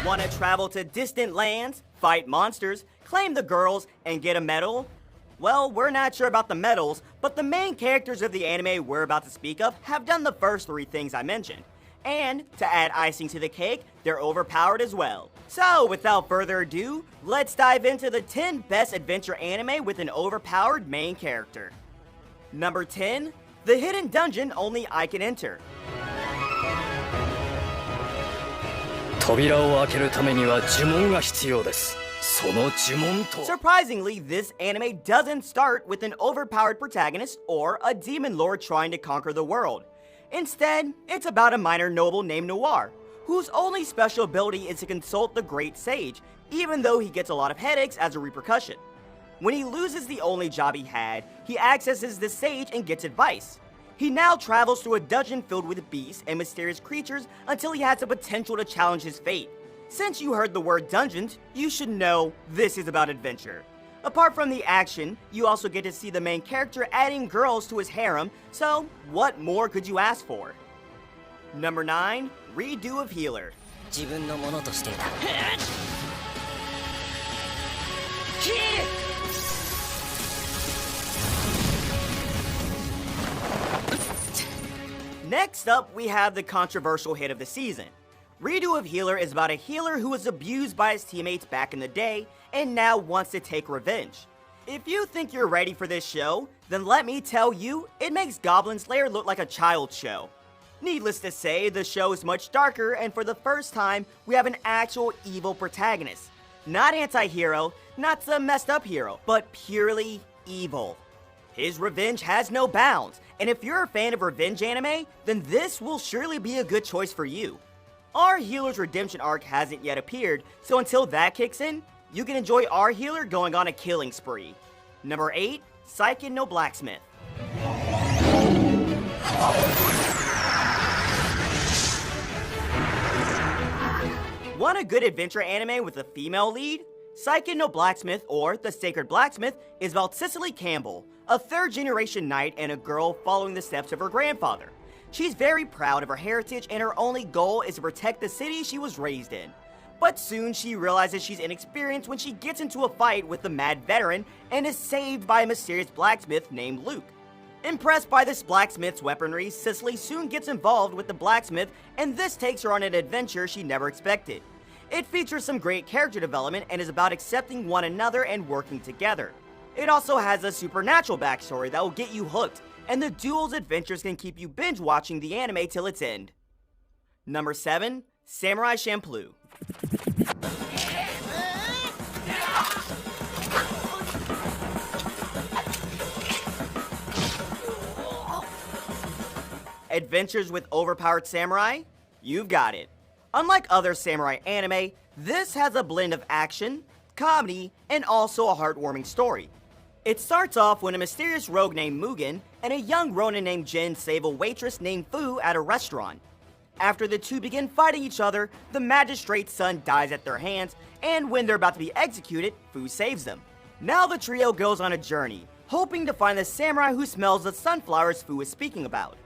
Want to travel to distant lands, fight monsters, claim the girls, and get a medal? Well, we're not sure about the medals, but the main characters of the anime we're about to speak of have done the first three things I mentioned. And, to add icing to the cake, they're overpowered as well. So, without further ado, let's dive into the 10 best adventure anime with an overpowered main character. Number 10, the hidden dungeon only I can enter. 扉を開けるためには呪文が必要です。その呪文とは Surprisingly, this anime doesn't start with an overpowered protagonist or a demon lord trying to conquer the world. Instead, it's about a minor noble named Noir, whose only special ability is to consult the Great Sage, even though he gets a lot of headaches as a repercussion. When he loses the only job he had, he accesses the sage and gets advice. He now travels through a dungeon filled with beasts and mysterious creatures until he has the potential to challenge his fate. Since you heard the word dungeons, you should know this is about adventure. Apart from the action, you also get to see the main character adding girls to his harem, so what more could you ask for? Number 9, Redo of Healer. 自分のものとしていた。Next up, we have the controversial hit of the season. Redo of Healer is about a healer who was abused by his teammates back in the day and now wants to take revenge. If you think you're ready for this show, then let me tell you, it makes Goblin Slayer look like a child's show. Needless to say, the show is much darker, and for the first time, we have an actual evil protagonist. Not anti-hero, not some messed up hero, but purely evil. His revenge has no bounds, and if you're a fan of revenge anime, then this will surely be a good choice for you. Our healer's redemption arc hasn't yet appeared, so until that kicks in, you can enjoy our healer going on a killing spree. Number 8, Seiken no Blacksmith. Want a good adventure anime with a female lead? Seiken no Blacksmith, or The Sacred Blacksmith, is about Cicely Campbell, a third-generation knight and a girl following the steps of her grandfather. She's very proud of her heritage, and her only goal is to protect the city she was raised in. But soon she realizes she's inexperienced when she gets into a fight with the mad veteran and is saved by a mysterious blacksmith named Luke. Impressed by this blacksmith's weaponry, Cicely soon gets involved with the blacksmith, and this takes her on an adventure she never expected. It features some great character development and is about accepting one another and working together. It also has a supernatural backstory that will get you hooked, and the duo's adventures can keep you binge watching the anime till its end. Number 7, Samurai Champloo. Adventures with overpowered samurai? You've got it. Unlike other samurai anime, this has a blend of action, comedy, and also a heartwarming story. It starts off when a mysterious rogue named Mugen and a young ronin named Jin save a waitress named Fu at a restaurant. After the two begin fighting each other, the magistrate's son dies at their hands, and when they're about to be executed, Fu saves them. Now the trio goes on a journey, hoping to find the samurai who smells the sunflowers Fu is speaking about.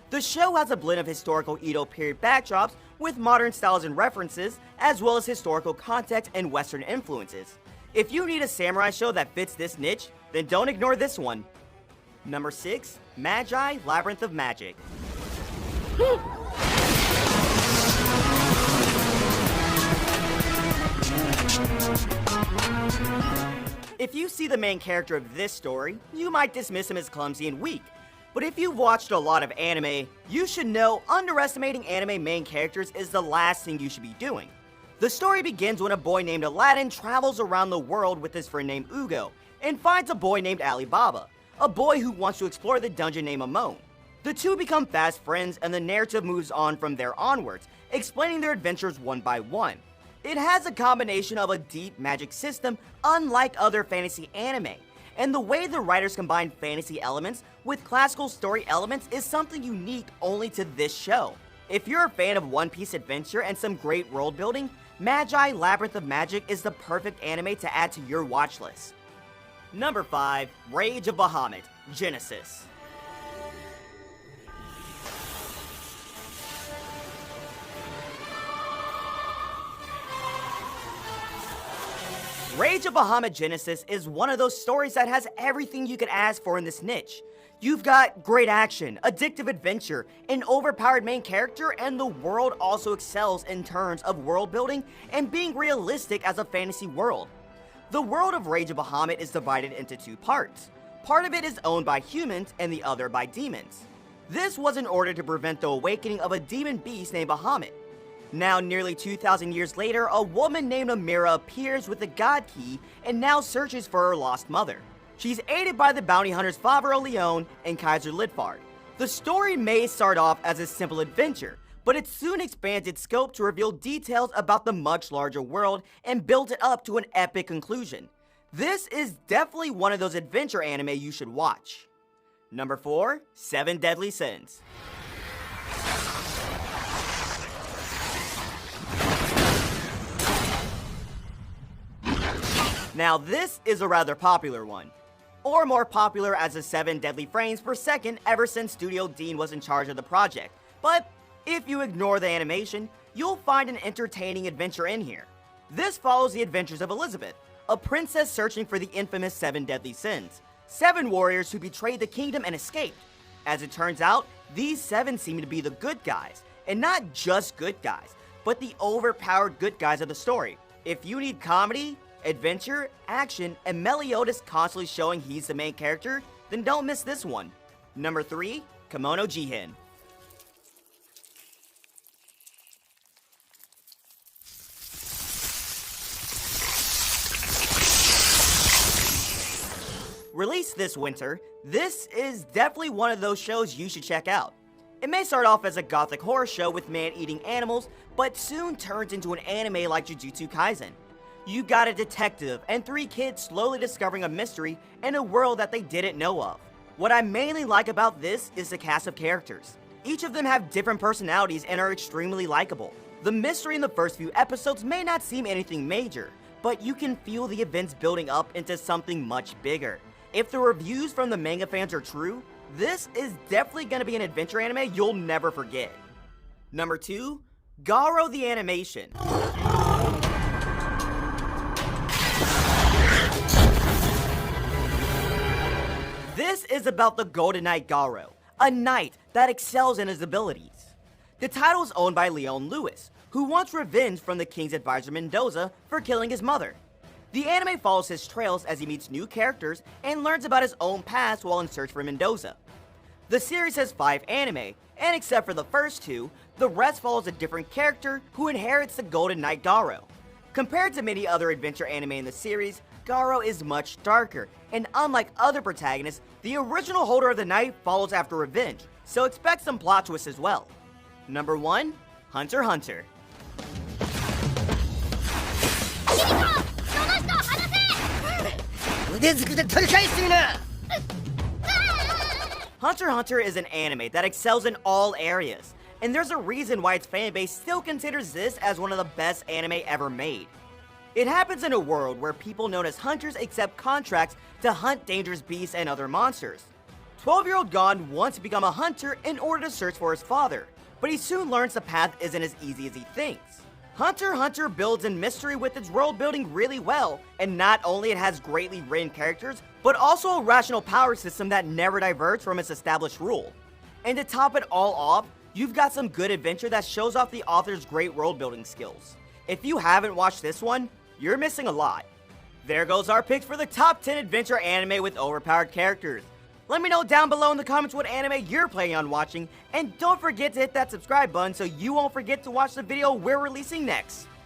The show has a blend of historical Edo period backdrops with modern styles and references, as well as historical context and Western influences. If you need a samurai show that fits this niche, then don't ignore this one. Number 6, Magi Labyrinth of Magic. If you see the main character of this story, you might dismiss him as clumsy and weak. But if you've watched a lot of anime, you should know underestimating anime main characters is the last thing you should be doing. The story begins when a boy named Aladdin travels around the world with his friend named Ugo, and finds a boy named Alibaba, a boy who wants to explore the dungeon named Amon. The two become fast friends, and the narrative moves on from there onwards, explaining their adventures one by one. It has a combination of a deep magic system unlike other fantasy anime, and the way the writers combine fantasy elements with classical story elements is something unique only to this show. If you're a fan of One Piece adventure and some great world building, Magi Labyrinth of Magic is the perfect anime to add to your watch list. Number 5, Rage of Bahamut, Genesis. Rage of Bahamut Genesis is one of those stories that has everything you could ask for in this niche. You've got great action, addictive adventure, an overpowered main character, and the world also excels in terms of world building and being realistic as a fantasy world. The world of Rage of Bahamut is divided into two parts. Part of it is owned by humans and the other by demons. This was in order to prevent the awakening of a demon beast named Bahamut. Now, nearly 2,000 years later, a woman named Amira appears with the God Key and now searches for her lost mother. She's aided by the bounty hunters Favre Leon and Kaiser Lidfard. The story may start off as a simple adventure, but it soon expands its scope to reveal details about the much larger world and builds it up to an epic conclusion. This is definitely one of those adventure anime you should watch. Number 4, 7 Deadly Sins. Now this is a rather popular one, or more popular as the 7 deadly frames per second ever since Studio Dean was in charge of the project. But if you ignore the animation, you'll find an entertaining adventure in here. This follows the adventures of Elizabeth, a princess searching for the infamous 7 deadly sins, 7 warriors who betrayed the kingdom and escaped. As it turns out, these 7 seem to be the good guys, and not just good guys, but the overpowered good guys of the story. If you need comedy, adventure, action, and Meliodas constantly showing he's the main character, then don't miss this one. Number 3, Kimono Jihin. Released this winter, this is definitely one of those shows you should check out. It may start off as a gothic horror show with man-eating animals, but soon turns into an anime like Jujutsu Kaisen. You got a detective and 3 kids slowly discovering a mystery in a world that they didn't know of. What I mainly like about this is the cast of characters. Each of them have different personalities and are extremely likable. The mystery in the first few episodes may not seem anything major, but you can feel the events building up into something much bigger. If the reviews from the manga fans are true, this is definitely going to be an adventure anime you'll never forget. Number 2, Garo the Animation. This is about the Golden Knight Garo, a knight that excels in his abilities. The title is owned by Leon Lewis, who wants revenge from the king's advisor Mendoza for killing his mother. The anime follows his trails as he meets new characters and learns about his own past while in search for Mendoza. The series has 5 anime, and except for the first 2, the rest follows a different character who inherits the Golden Knight Garo. Compared to many other adventure anime in the series, Garo is much darker, and unlike other protagonists, the original holder of the knight follows after revenge, so expect some plot twists as well. Number 1, Hunter x Hunter. Hunter x Hunter is an anime that excels in all areas, and there's a reason why its fanbase still considers this as one of the best anime ever made. It happens in a world where people known as hunters accept contracts to hunt dangerous beasts and other monsters. 12-year-old Gon wants to become a hunter in order to search for his father, but he soon learns the path isn't as easy as he thinks. Hunter x Hunter builds in mystery with its world building really well, and not only it has greatly written characters, but also a rational power system that never diverts from its established rule. And to top it all off, you've got some good adventure that shows off the author's great world building skills. If you haven't watched this one, you're missing a lot. There goes our picks for the top 10 adventure anime with overpowered characters. Let me know down below in the comments what anime you're planning on watching, and don't forget to hit that subscribe button so you won't forget to watch the video we're releasing next.